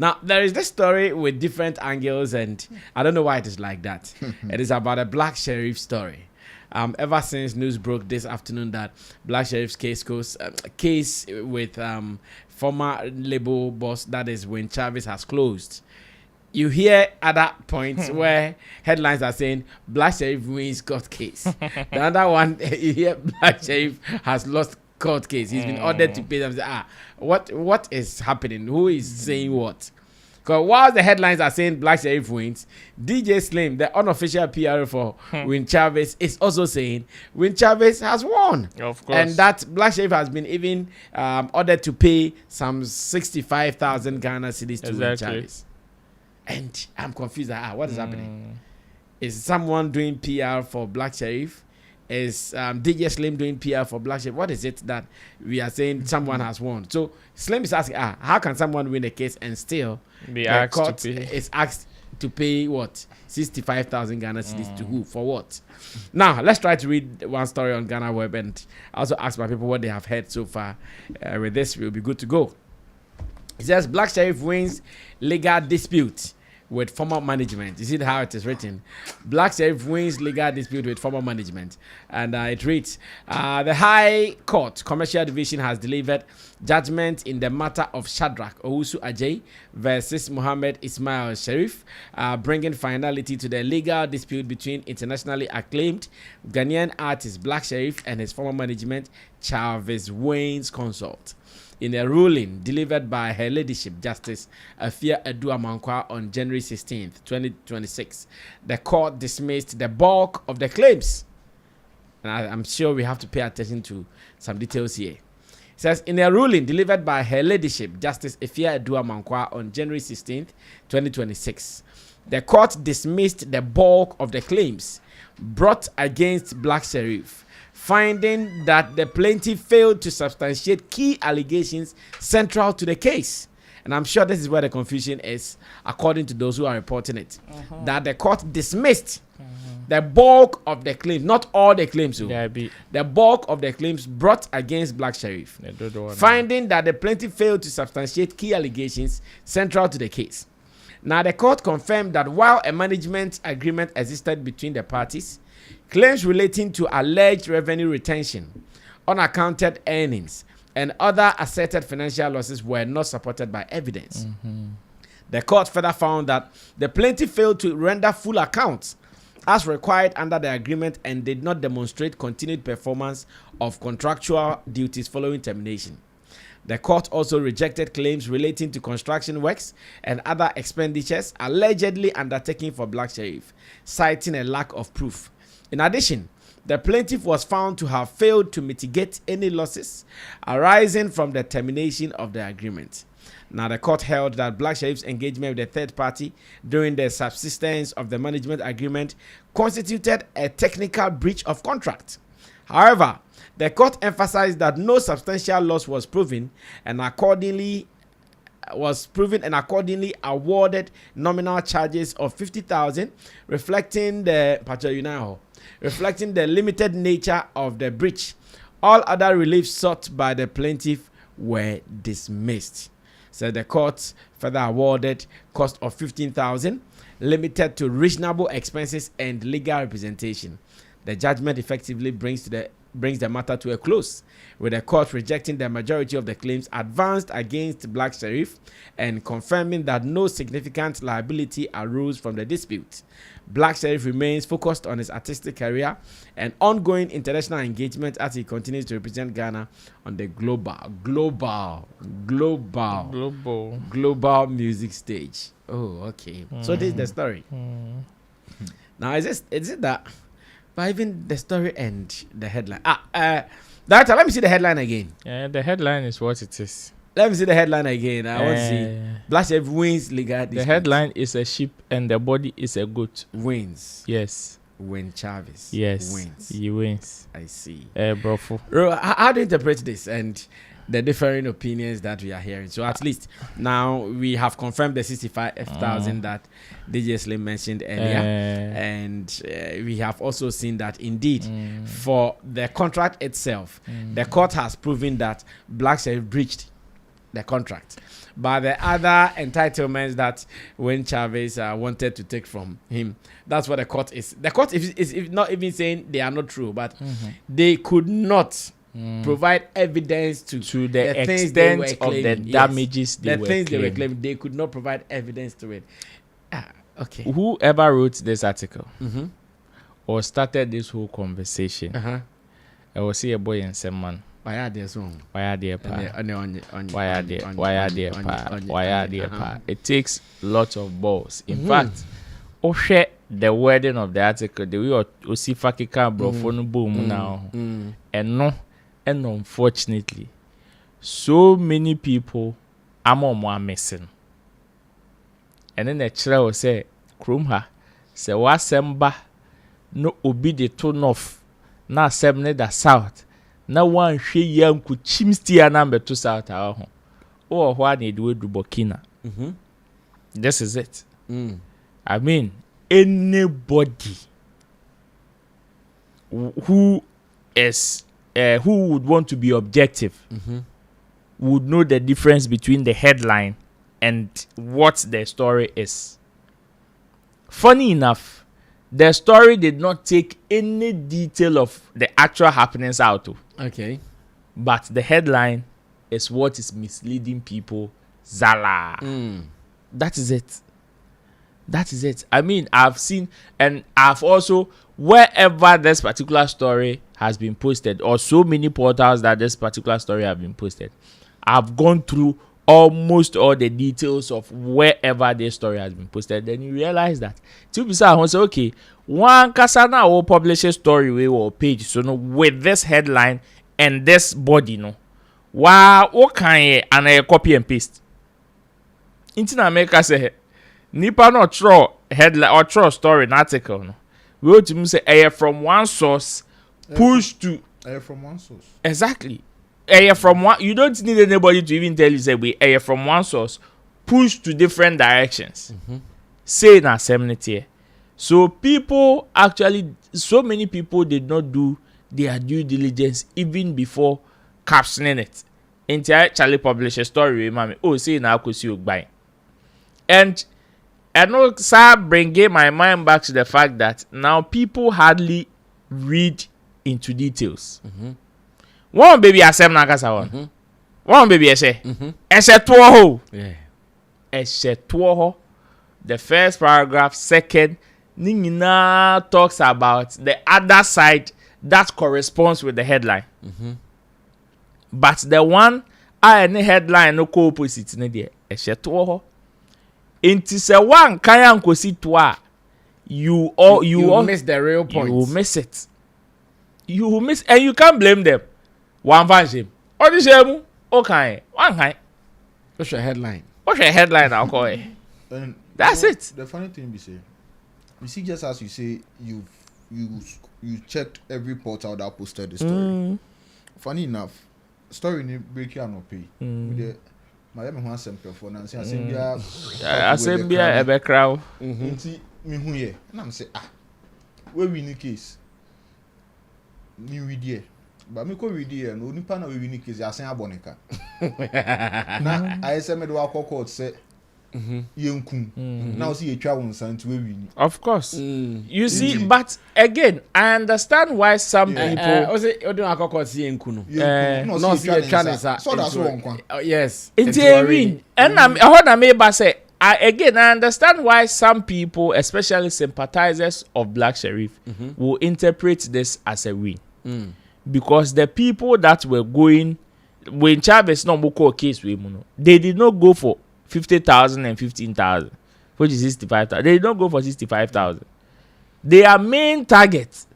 Now, there is this story with different angles, and I don't know why it is like that. It is about a black sheriff story. Ever since news broke this afternoon that Black Sheriff's case with former label boss, that is when Charvis, has closed, you hear other points where headlines are saying Black Sheriff wins court case. The other one, you hear Black Sheriff has lost court case. He's been ordered to pay them. What is happening? Who is saying what? Because while the headlines are saying Black Sheriff wins, DJ Slim, the unofficial PR for Win Charvis, is also saying Win Charvis has won. Of course. And that Black Sheriff has been even ordered to pay some 65,000 Ghana cedis to Win Charvis. And I'm confused. What is happening? Is someone doing PR for Black Sheriff? Is DJ Slim doing PR for Black Sheriff? What is it that we are saying someone has won? So Slim is asking, how can someone win a case and still be the asked court to pay? is asked to pay what? 65,000 Ghana cedis to who? For what? Now, let's try to read one story on Ghana Web and also ask my people what they have heard so far. With this, we'll be good to go. It says Black Sheriff wins legal dispute with former management. You see how it is written? Black Sheriff wins legal dispute with former management. And it reads, the High Court Commercial Division has delivered judgment in the matter of Shadrach Owusu Ajay versus Mohammed Ismail Sharif, bringing finality to the legal dispute between internationally acclaimed Ghanaian artist Black Sheriff and his former management, Charvis Wayne's consort. In a ruling delivered by Her Ladyship Justice Afia Edu-Amankwa on January 16th, 2026, the court dismissed the bulk of the claims. And I'm sure we have to pay attention to some details here. It says, in a ruling delivered by Her Ladyship Justice Afia Edu-Amankwa on January 16th, 2026, the court dismissed the bulk of the claims brought against Black Sheriff, finding that the plaintiff failed to substantiate key allegations central to the case. And I'm sure this is where the confusion is, according to those who are reporting it. That the court dismissed the bulk of the claims, not all the claims, the bulk of the claims brought against Black Sheriff, finding that the plaintiff failed to substantiate key allegations central to the case. Now, the court confirmed that while a management agreement existed between the parties, claims relating to alleged revenue retention, unaccounted earnings, and other asserted financial losses were not supported by evidence. The court further found that the plaintiff failed to render full accounts as required under the agreement and did not demonstrate continued performance of contractual duties following termination. The court also rejected claims relating to construction works and other expenditures allegedly undertaken for Black Sheriff, citing a lack of proof. In addition, the plaintiff was found to have failed to mitigate any losses arising from the termination of the agreement. Now, the court held that Black Sheriff's engagement with a third party during the subsistence of the management agreement constituted a technical breach of contract. However, the court emphasized that no substantial loss was proven and accordingly awarded nominal charges of 50,000, reflecting the limited nature of the breach. All other reliefs sought by the plaintiff were dismissed. So the court further awarded cost of 15,000, limited to reasonable expenses and legal representation. The judgment effectively brings the matter to a close, with the court rejecting the majority of the claims advanced against Black Sheriff and confirming that no significant liability arose from the dispute. Black Sheriff remains focused on his artistic career and ongoing international engagement as he continues to represent Ghana on the global music stage. Oh, okay. So this is the story. Now, is it that? But even the story and the headline. Director, let me see the headline again. Yeah, the headline is what it is. Let me see the headline again. I want to see. Black Sheriff wins legal dispute. The headline is a sheep and the body is a goat. Wins. Yes. When Charvis wins. He wins. I see. Bro. How do you interpret this and the differing opinions that we are hearing? So at least now we have confirmed the 65,000 that DJ Slim mentioned earlier, and we have also seen that indeed for the contract itself, the court has proven that Black Sheriff breached the contract. But the other entitlements that when Charvis wanted to take from him, that's what the court is. The court is not even saying they are not true, but they could not provide evidence to the extent of the damages they were claiming. They could not provide evidence to it. Okay. Whoever wrote this article or started this whole conversation, I will see a boy and some man. Why are there? It takes lots of balls. In fact, share the wording of the article. The way Osifa Kika Brofonu boom now, and no, and unfortunately, so many people are missing. And then the child will say, Krumha, say wasemba no obi de turn off na semne da south. Na one she young could chimstia number 2 south our or what need we do Burkina. This is it. I mean, anybody who would want to be objective would know the difference between the headline and what the story is. Funny enough, the story did not take any detail of the actual happenings out. Okay. But the headline is what is misleading people. Zala. That is it. That is it. I mean, I've seen and I've also, wherever this particular story has been posted, or so many portals that this particular story have been posted, I've gone through almost all the details of wherever this story has been posted. Then you realize that to be say okay, one kasana will publish a story way or page so no with this headline and this body no what can and a copy and paste into America say nipa not throw headline or throw story an article no we ought to say from one source push to from one source exactly. From one, you don't need anybody to even tell you say we from one source push to different directions. Say in assembly. So people actually, so many people did not do their due diligence even before captioning it. Until actually publish a story, mommy. Oh, say now I see buy. And I know, sir, bringing my mind back to the fact that now people hardly read into details. One baby asem na kasa won. One baby ese. Ese tuo ho. Yeah. Ese tuo ho. The first paragraph, second, ni nyina talks about the other side that corresponds with the headline. But the one any headline no co opposite ne there. Ese tuo ho. Inti se one kaya nkosi tuo you miss the real point. You miss it. You will miss, and you can't blame them. One version. Or the same. Okay. One kind. What's your headline? What's your headline? I'll call it. And that's it. The funny thing we say, you see, just as you say, you checked every portal that posted the story. Funny enough, story ni break you no pay. My me want some performance. Assembly ebe crowd. Nti me hu ye. Na me say we win the case. Me read here. But me ko read here no nipa na we win the case asan aboneka. Na I say me do akọ court say yenkum. Now see etwa won san to we win. Of course. You see, but again, I understand why some people say odun akọ court see yenkum no. No see etwa nsa. So that's one kwa. Yes. It's a win. And I heard na me ba say I understand why some people, especially sympathizers of Black Sheriff, will interpret this as a win. Because the people that were going, when Charvis no more case, they did not go for 50,000 and 15,000, which is 65,000. They did not go for 65,000. Their main target,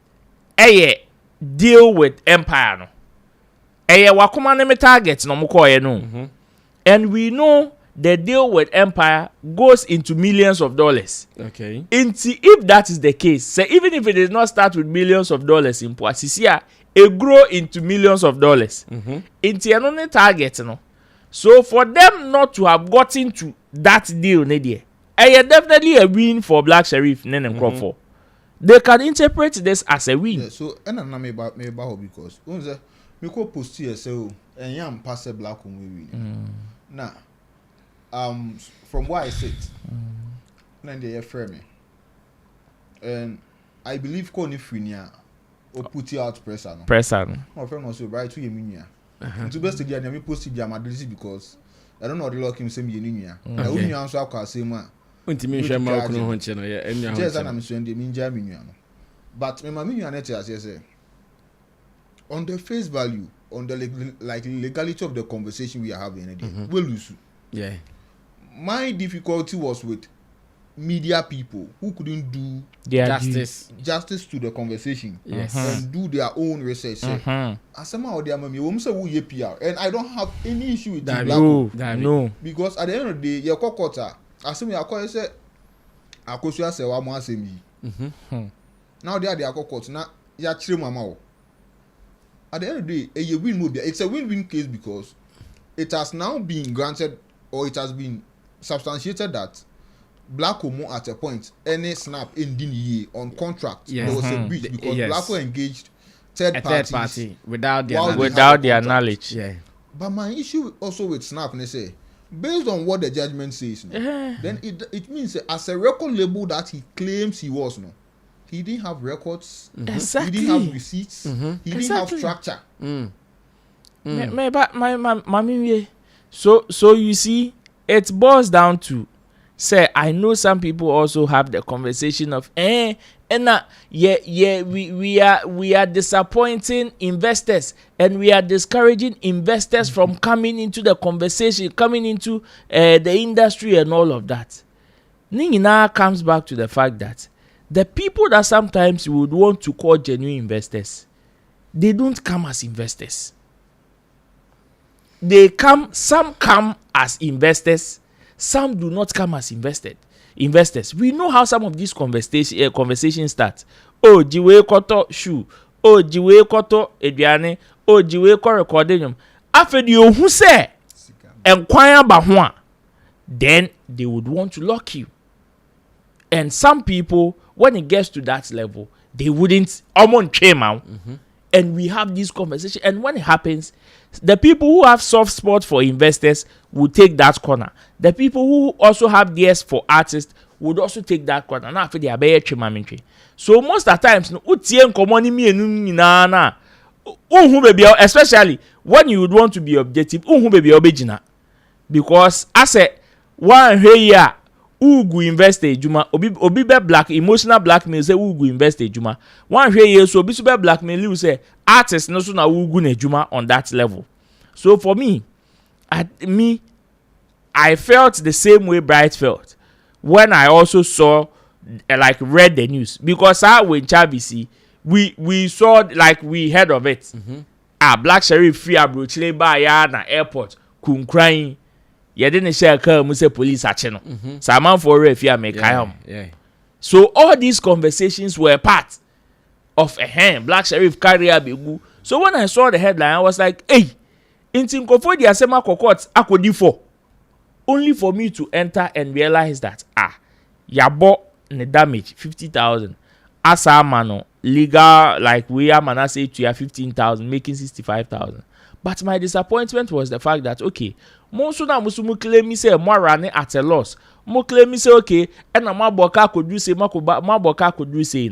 deal with Empire. No, wakuma neme target no more no, and we know. The deal with Empire goes into millions of dollars. Okay. If that is the case, say even if it does not start with millions of dollars in Poasisia, it grow into millions of dollars. Into another target, no. So for them not to have gotten to that deal, definitely a win for Black Sheriff and Crawford. They can interpret this as a win. Yeah, so and I'm not because me ko post here say and yam pass Black on we win. Now, from where I sit, then they frame me, and I believe Koni Frinia or put you out pressure. My friend also right to Yeminia. To best to the posted their madrisi because I don't know the lock him same Yeminia. I only answer our same one. Just I'm saying the Minja Miniano. But my minion as I say, on the face value, on the legality of the conversation we are having, we'll lose. Yeah. My difficulty was with media people who couldn't do justice to the conversation, and do their own research. As somehow they are me, PR, and I don't have any issue with that. No, because at the end of the day, your kokota, as me, I call say, I could say one more same. Now they are the kokota. Now you are chilling mama. At the end of the day, a win mobile. It's a win-win case because it has now been granted, or it has been substantiated that Black Homo at a point any snap in the on contract there was a breach because Black engaged third party without their knowledge. Yeah. But my issue also with Snap, they say based on what the judgment says, then it means as a record label that he claims he was he didn't have records. Exactly. He didn't have receipts. He didn't have structure. So you see, it boils down to say I know some people also have the conversation of we are disappointing investors and we are discouraging investors from coming into the conversation, coming into the industry and all of that. Nina comes back to the fact that the people that sometimes you would want to call genuine investors, they don't come as investors. Some come as investors, some do not come as investors. We know how some of these conversations start. Oh, jiwe koto shoe. Oh, jiwe koto eduane. Oh, jiwe ko recording. After who say enquire bahwa, then they would want to lock you. And some people, when it gets to that level, they wouldn't and we have this conversation, and when it happens, the people who have soft spot for investors will take that corner. The people who also have theirs for artists would also take that corner. Now, after they are very tremendous. So most of the times, especially when you would want to be objective, because I said one here. Ugu invest ejuma obi be black emotional blackmail say ugu invest ejuma one hwe ye so obi so be blackmail you say artist no so na ugu na ejuma on that level. So for me I felt the same way Bright felt when I also saw read the news, because when Charvis we saw, like, we heard of it. Black Sheriff free abrochile ba ya na airport kunkran. You didn't share car, say police are channel. Saman for if you make So all these conversations were part of a hand. Black Sheriff carrier begu. So when I saw the headline, I was like, hey, in Tinkofo the Asema Kokot akodi for. Only for me to enter and realize that yabo ne damage 50,000. Asamano legal, like we are manase to 15,000, making 65,000. But my disappointment was the fact that most na musumu claim me say more running at a loss. Mo claim me say and my boka could do say my boka could do say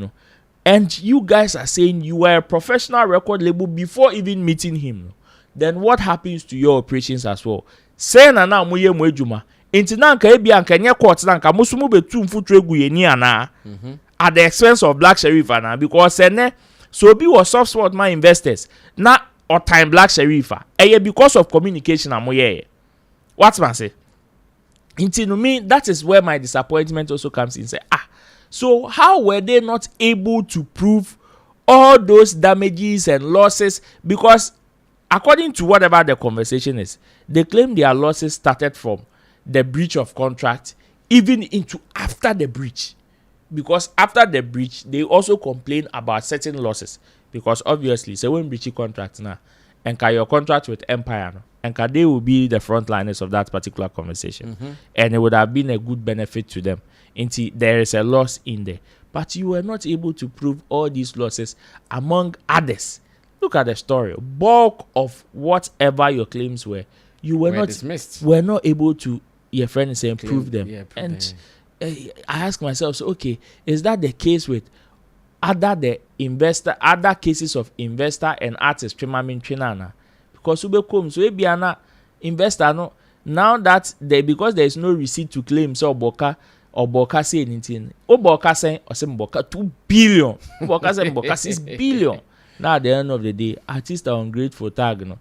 And you guys are saying you were a professional record label before even meeting him. Then what happens to your operations as well? Say na moye mo ejuma. Inti na nka ebi anka nye court na nka musumu betu mfutru egu ye ni ana. At the expense of Black Sheriff ana, because so be was soft spot my investors. Na or time Black Sheriff because of communication amoye. What's man say? To me, that is where my disappointment also comes in. Say, so how were they not able to prove all those damages and losses? Because according to whatever the conversation is, they claim their losses started from the breach of contract, even into after the breach. Because after the breach, they also complain about certain losses. Because obviously, so when breaching contract now, and your contract with Empire now, and they will be the frontliners of that particular conversation. And it would have been a good benefit to them. Until there is a loss in there. But you were not able to prove all these losses among others. Look at the story. Bulk of whatever your claims were, you were not dismissed. were not able to, your friend saying, prove them. Yeah, prove And them. I ask myself, so okay, is that the case with other cases of investor and artist trinana? Because so ebiana investor no, now that because there is no receipt to claim, so Oboka say anything. Oboka say Osemboka 2 billion. Oboka say Oboka 6 billion. Now at the end of the day, artists are ungrateful tag no.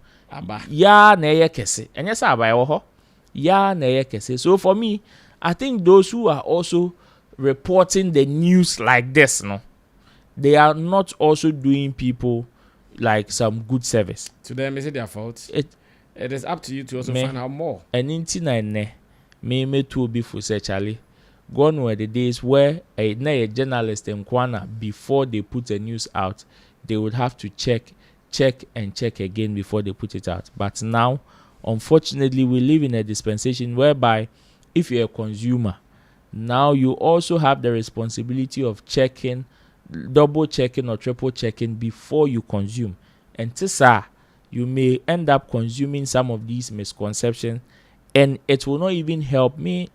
Ya na eye kese. Enye sa abaye wo ho. Ya na eye kese. So for me, I think those who are also reporting the news like this, no, they are not also doing people like some good service. To them, is it their fault? It is up to you to also find out more. And in me too before say Charlie. Gone were the days where a journalist in Kwana, before they put a news out, they would have to check again before they put it out. But now, unfortunately, we live in a dispensation whereby if you're a consumer, now you also have the responsibility of checking, double checking or triple checking before you consume. And tisa, you may end up consuming some of these misconceptions, and it will not even help me.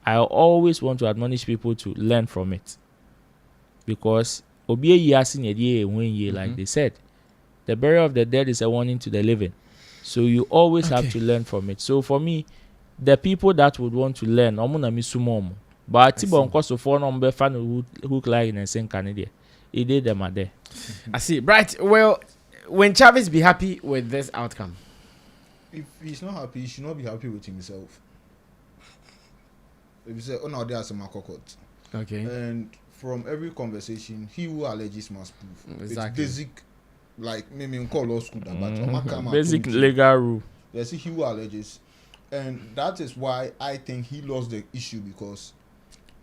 I always want to admonish people to learn from it, because like they said, the burial of the dead is a warning to the living. So you always have to learn from it. So for me, the people that would want to learn, but hook line and sing Canada, it did them are there. I see. Right. Well, when Charvis be happy with this outcome? If he's not happy, he should not be happy with himself. If you say, oh no, there's a court. Okay. And from every conversation, he who alleges must prove. Exactly. It's basic, like maybe call law school, but basic legal rule. Yes, he who alleges, and that is why I think he lost the issue, because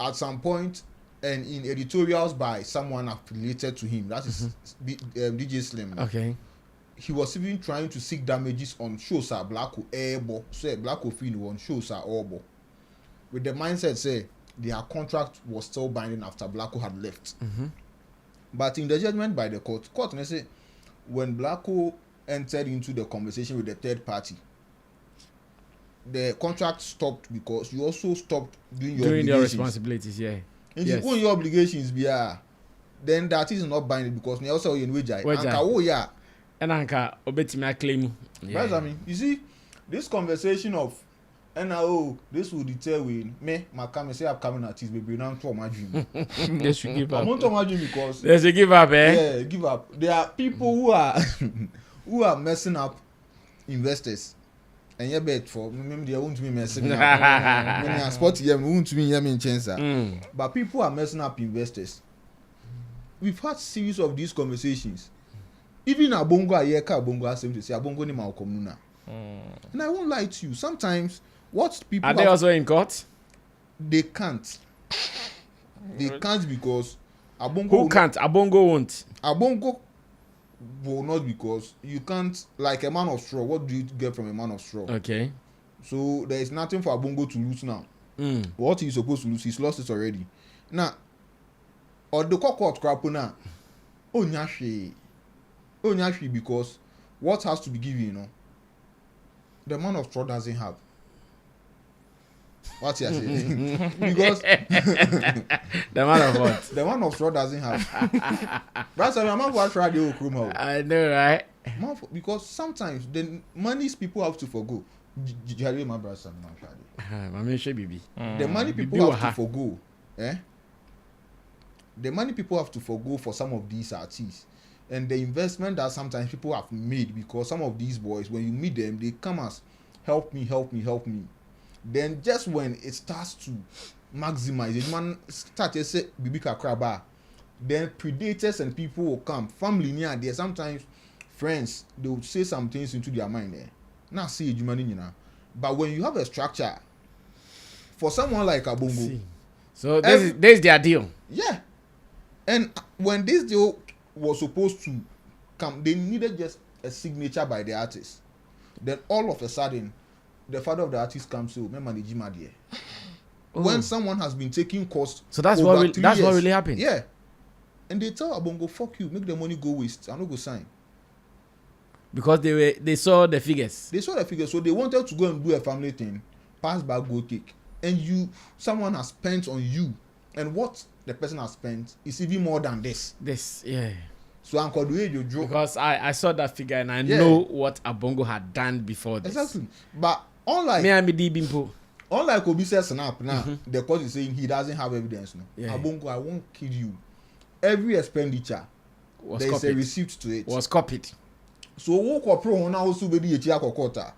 at some point, and in editorials by someone affiliated to him, that is DJ Slim. Okay. He was even trying to seek damages on shows are Blacko Airbo, so Blacko feel on shows are Orbo. With the mindset, say their contract was still binding after Blacko had left. But in the judgment by the court they say when Blacko entered into the conversation with the third party, the contract stopped because you also stopped doing your responsibilities. Yeah. And if you own your obligations, then that is not binding, because you also in wage. And Anka obetime claim. Right, I mean, you see, this conversation of this will deter when me, my camera say I'm coming at this baby now to my dream. They should give up. I want to my dream because they should give up, Yeah, give up. There are people who are messing up investors. And you bet for maybe they won't be messing up. I spot them won't be in chance. But people are messing up investors. We've had series of these conversations. Even Abongo Ayeka Abongo has to say Abongo ni Malcolm. And I won't lie to you. Sometimes what people are they also in court? They can't. They can't because Abongo. Who can't? Abongo won't. Abongo will not, because you can't, like a man of straw. What do you get from a man of straw? Okay. So there is nothing for Abongo to lose now. What he's supposed to lose, he's lost it already. Now, or the court crap now. Onyashi, because what has to be given, the man of straw doesn't have. What's he saying? Because the man of what? The man of straw doesn't have. That's why I'm not try the whole I know, right? Because sometimes the monies people have to forgo. Jerry, my brother, the money people have to forgo. The money people have to forgo for some of these artists, and the investment that sometimes people have made, because some of these boys, when you meet them, they come as help me. Then just when it starts to maximize, it man start to say bibika kraba, then predators and people will come, family near there, sometimes friends, they will say some things into their mind there. Now see you money, but when you have a structure for someone like Abongo, so this is their deal. Yeah. And when this deal was supposed to come, they needed just a signature by the artist. Then all of a sudden, the father of the artist comes to manage him there. When someone has been taking cost, so that's what really happened. Yeah. And they tell Abongo, fuck you, make the money go waste. I'm not go sign. Because they saw the figures. They saw the figures, so they wanted to go and do a family thing, pass by go take, and someone has spent on you, and what the person has spent is even more than this. Yeah. So Uncle Dwayne Jojo. Because I saw that figure and I know what Abongo had done before this. Exactly. But unlike Obi says Snap now, the court is saying he doesn't have evidence. No. Yeah. Abongo, I won't kill you. Every expenditure there is a receipt to it. Was copied. So what pro now also be the quarter.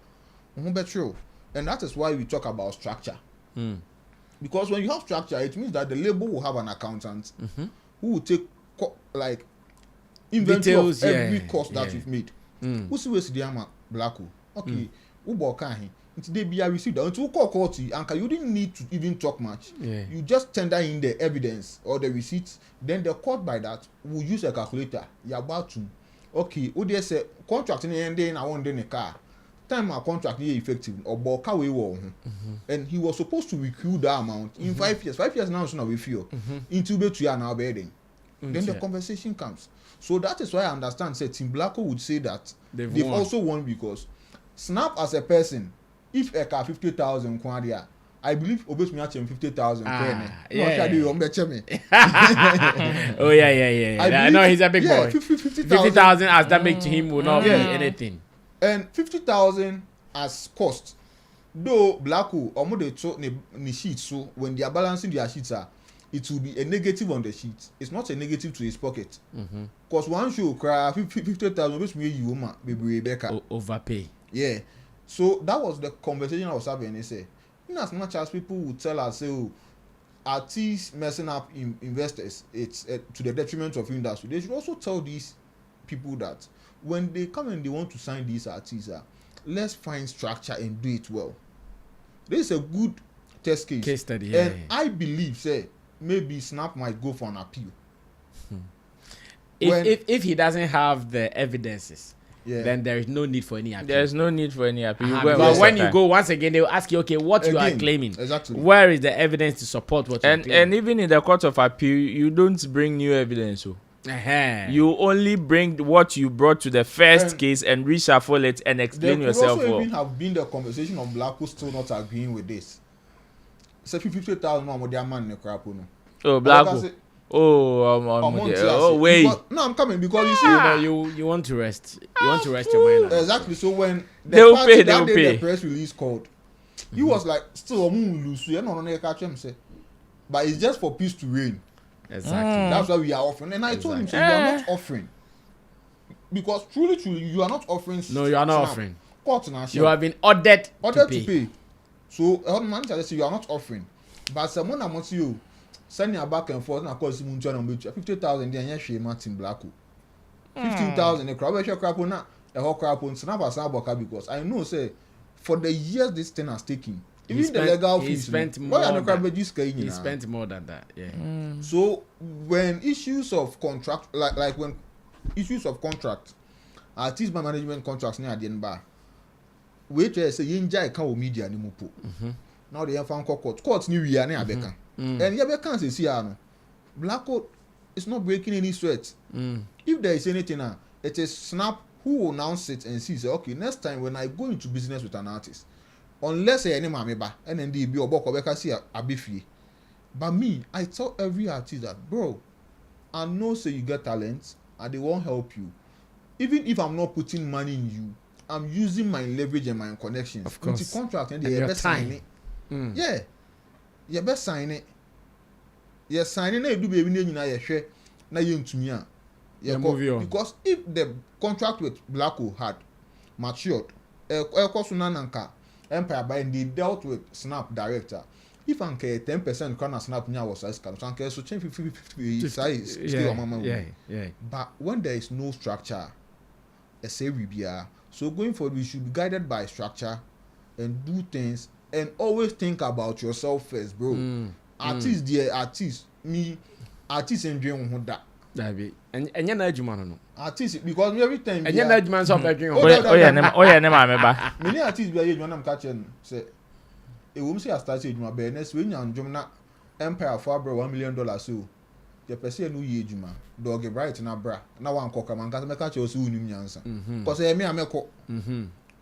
And that is why we talk about structure. Because when you have structure, it means that the label will have an accountant who will take like inventory of every cost that you've made. Who see where the ama Blacko? Okay, who bokahi? It's they be a receipt. Until court and you didn't need to even talk much. Yeah. You just tender in the evidence or the receipts. Then the court by that will use a calculator. You're about to. Okay, who they say contract in the end I want in a car. Time our contract is effective or boka we were. And he was supposed to recruit that amount in 5 years. 5 years now is not with you. Into be to now bedding. Then the conversation comes. So that is why I understand. Say Team Blacko would say that they've also won because Snap as a person, if a car 50,000 kwadia, I believe obey me at 50,000. Oh yeah. I know he's a big boy. 50,000 as that make to him will not be anything. And 50,000 as cost. Though Blacko or more they told the sheets, so when they are balancing their sheets it will be a negative on the sheet. It's not a negative to his pocket. Because once you cry 50,000, which means you baby Rebecca overpay. Yeah. So that was the conversation I was having. They say, in as much as people would tell us, say, oh, artists messing up investors, it's to the detriment of industry. They should also tell these people that when they come and they want to sign these artists, let's find structure and do it well. This is a good test case study. And I believe, say, maybe Snap might go for an appeal. If he doesn't have the evidences, then there is no need for any appeal. There's no need for any appeal. But when you go once again, they will ask you, okay, what you are claiming? Exactly. Where is the evidence to support what you're claiming? And even in the court of appeal, you don't bring new evidence. So. You only bring what you brought to the first case and reshuffle it and explain yourself. There could also even have been the conversation of Blacko still not agreeing with this. Say 50,000 more their man in the crap. Oh, Blacko. Wait. No, I'm coming because you see, you want to rest. You want to rest your mind. Exactly. So when they'll pay. The press release called, he was like, still a moon lose. You know, catch him say, but it's just for peace to reign. Exactly. That's why we are offering. And I told him, so you are not offering. Because truly, you are not offering. No, you are not offering. Court you have been ordered to pay. So, I say you are not offering. But someone I want you send you back and forth. And of course, 50,000. Then you Martin Blacko. 15,000. The crowd crap on that. The whole crap on Snap because I know say for the years this thing has taken. Even the legal fees. He spent more than that. Yeah. So when issues of contract, like when issues of contract, artist management contracts near the end bar. Wait till I say yinja can media ni mupo. Now they have found court new year ne abeka. And Yabeka says here Blacko is not breaking any sweat. If there is anything it is Snap who will now sit and see say okay, next time when I go into business with an artist, unless any mameba and then the be oboko beka see a beefy. But me, I tell every artist that bro, I know say you get talent and they won't help you. Even if I'm not putting money in you, I'm using my leverage and my connections. Of course. Into contract and they best sign it. Yeah. You best sign it. You signing it do be even na ye na ye ntumi a. Because if the contract with Blacko had matured, Empire by they dealt with Snap director. If anke 10% can Snap nya was size can so anke so change 50 size still mama. Yeah. But when there is no structure, say we be so going forward we should be guided by structure and do things and always think about yourself first, bro. Artist dear artist me artist enjoy who that. Dabi. And you na Judgement no. Artist because every time and you na Judgement so bedroom. Nema meba. Many artists be Judgement am catch say e wo say I start Judgement be next when you Judgement na Empire for $1 million so the person no ye juma dog bright na bra na wan koka man ka me ka che o so unim nyansa because me ameko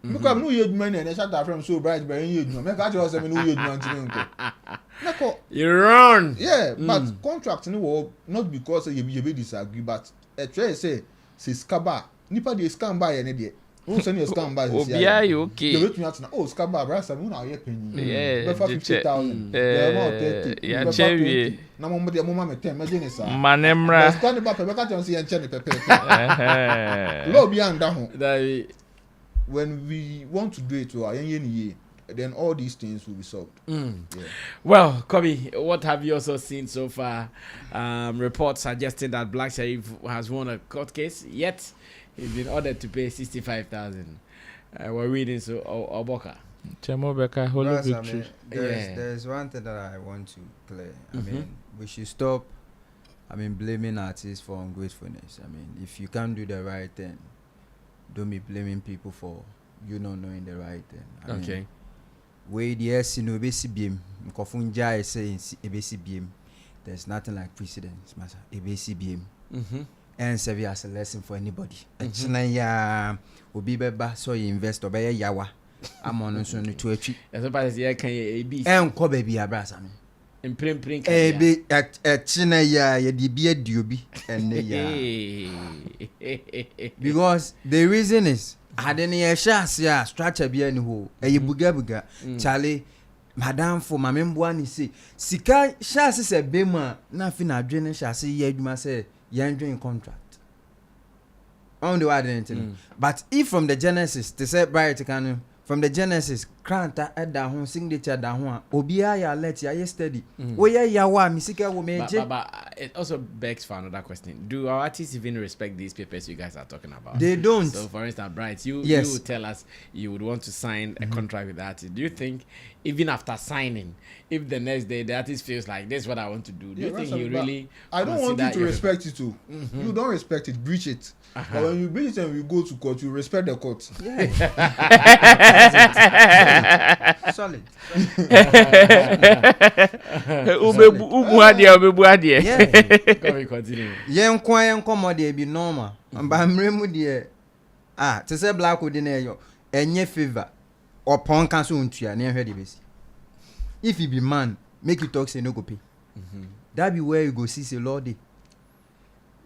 because no ye juma na shut that from so bright but ye juma me ka che o so me no ye juma ntimi nko you run but contract ni wo not because you be disagree but try say skaba nipa dey scam buy any dey who send you scam buy this year you okay you wait me out na scam buy some una ye penny yeah 50,000 the amount 30 ya chewie na mo de mo ma me 10 imagine sa manemra scam buy pe ka tell say enche ne pepe lo bi anda ho when we want to do it to ayen ye then all these things will be solved. Well, Kobe, what have you also seen so far? Reports suggesting that Black Sheriff has won a court case, yet he's been ordered to pay 65,000. We're reading so Oboka. There's one thing that I want to clear. I mean, we should stop. Blaming artists for ungratefulness. If you can't do the right thing, don't be blaming people for you not knowing the right thing. Okay. Way the SNO BCBM, Kofunja is saying ABCBM. There's nothing like precedence, Master. ABCBM. And serve as a lesson for anybody. Chinaya will be better, so you invest or buy yawa. I'm on so to a tree. As a part of can AB. And ko baby abrasa me. In print. At Chinaya, ya DB dubi and because the reason is. Had any shares ya structure be any ho e buga Charlie madam for my membuani say sika shares is a bema na fi na adwene shares ye adwuma say ye ndwen contract on the word but if from the genesis they say bright can from the genesis grant at da ho signature da ho obi ya let ya steady we ya wa mi sika wo meje but it also begs for another question. Do our artists even respect these papers you guys are talking about? They don't. So for instance, Bright, you would tell us you would want to sign a contract with the artist. Do you think even after signing, if the next day the artist feels like this is what I want to do you think he really I don't want you to respect it too. You don't respect it, breach it. But when you breach it and you go to court, you respect the court. Solid. Continue. Yen kwa de be normal. Amba mremu de to say black would na yo enye favor upon cancel untua na hwe de besi. If you be man, make you talk say no go pay. That be where you go see say Lord dey.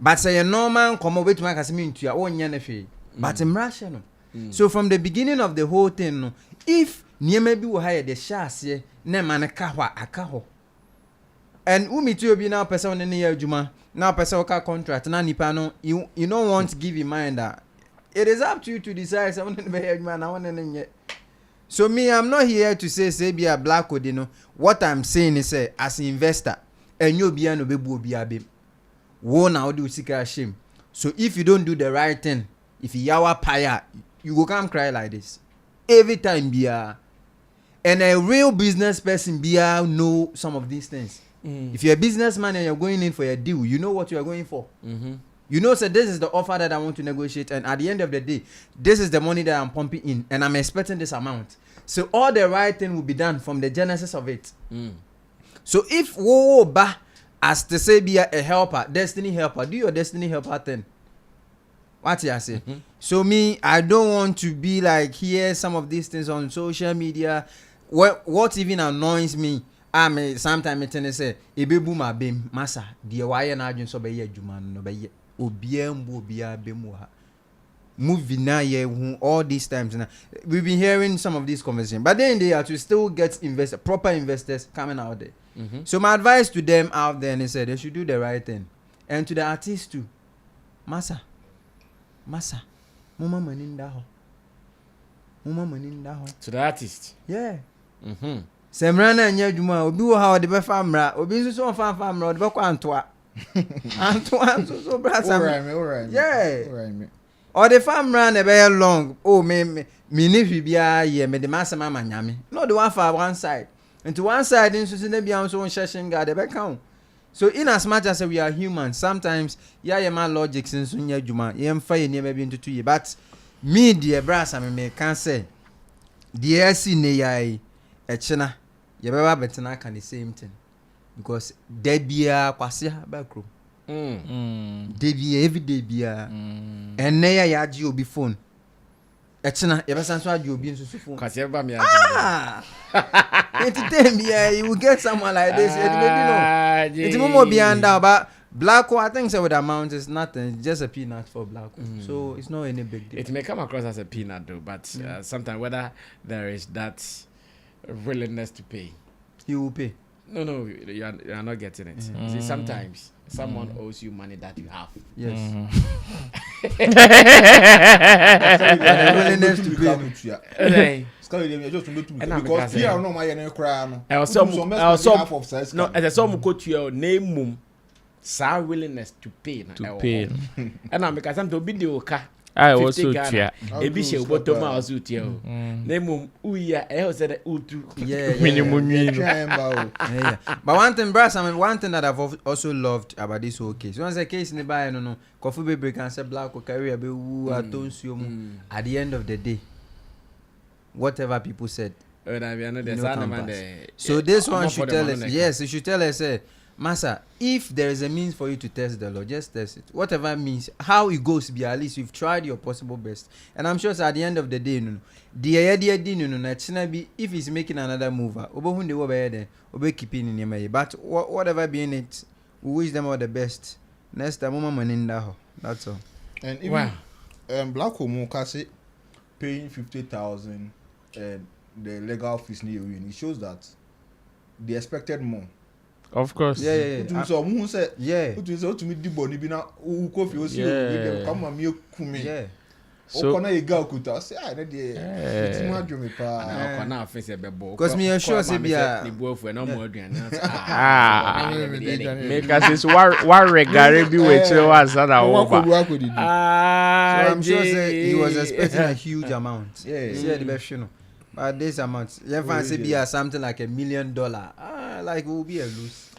But say a normal come over to make us me untua onye na hwe. But mrashe no. So from the beginning of the whole thing no, if niema bi wo ha de shase na man ka hwa aka ho. And umi to be now person in the juma now person ka contract na nipa no you don't want to give in mind that it is up to you to decide someone be juma na one yet. So me I'm not here to say be a black code you know. What I'm saying is say as an investor and you be no be obi abem wo na do sika shame. So if you don't do the right thing, if you yawa paya you go come cry like this every time be and a real business person be know some of these things. If you're a businessman and you're going in for a deal, you know what you are going for. You know, so this is the offer that I want to negotiate, and at the end of the day, this is the money that I'm pumping in, and I'm expecting this amount. So all the right thing will be done from the genesis of it. So if ba as to say be a helper, destiny helper, do your destiny helper thing. What you say? So me, I don't want to be like hear some of these things on social media. What even annoys me. Sometimes it say ebebu ma bem masa de waye na adwun so be ye adwuma no be ye obiambo obia bemu ha movie na ye hu all these times now we've been hearing some of these conversations but then they are to still get proper investors coming out there. So my advice to them out there and say they should do the right thing, and to the artists too, masa mama money in that ho to the artist Semrana nya dwuma obi wo ha ode be famra obi nso so famra ode be kwa antoa so brasa Alright. Yeah. Ode famra na be long me ni hwibia ye me de masema amanyame no de one for one side into one side nso se na bia nso nhyehyem ga de be kan. So in as much as we are human, sometimes ye man logics nso nya dwuma ye mfa ye ne be ntutu ye, but me de brasa me can say the SC ne yai echina you better better can the same thing because there be a kwasia backroom Day be every day be and near ya GOB phone. Echina, ever since I you been so phone. Cause everybody Entertain me, you will get someone like this. It's more beyond that, but black hole, I think so with the amount is nothing. It's just a peanut for black hole. So it's not any big deal. It may come across as a peanut though, but sometimes whether there is that willingness to pay. He will pay. No, you are not getting it. See, sometimes someone owes you money that you have. Yes. willingness to pay. Because here no my any cry no. No, as some go to your name mum. Sa willingness to pay na. To pay. And I'm because I'm to be the oka. I also try. Ebi she bottom house uti o. Name mum uya e ho said utu. Minimum. Yeah. But one thing, brass, I mean, one thing that I've also loved about this whole case. Once a case in the buy, no, coffee baby can say black or career be at the end of the day. Whatever people said. So this one should tell us, yes, it should tell us, Massa, if there is a means for you to test the law, just test it. Whatever means, how it goes, be at least you've tried your possible best. And I'm sure at the end of the day, if he's making another move, keeping in your but whatever being it, we wish them all the best. Next time, that's all. And even Black Homo Kasi paying 50,000 and the legal fees near you, it shows that they expected more. Of course. Yeah. So who said yeah. Who to me the body be now who coffee was you come and me kumi. Yeah. So na you go kuta say I na dey. It's my dream pa. Na na face e bebo. Cause me sure say be a the boy for no more aduane. Make us is war regard be with you as that over. So I'm sure say he was expecting a huge amount. Yeah. See the best, you know. But this amount, you fancy be something like $1 million. Like it will be a lose.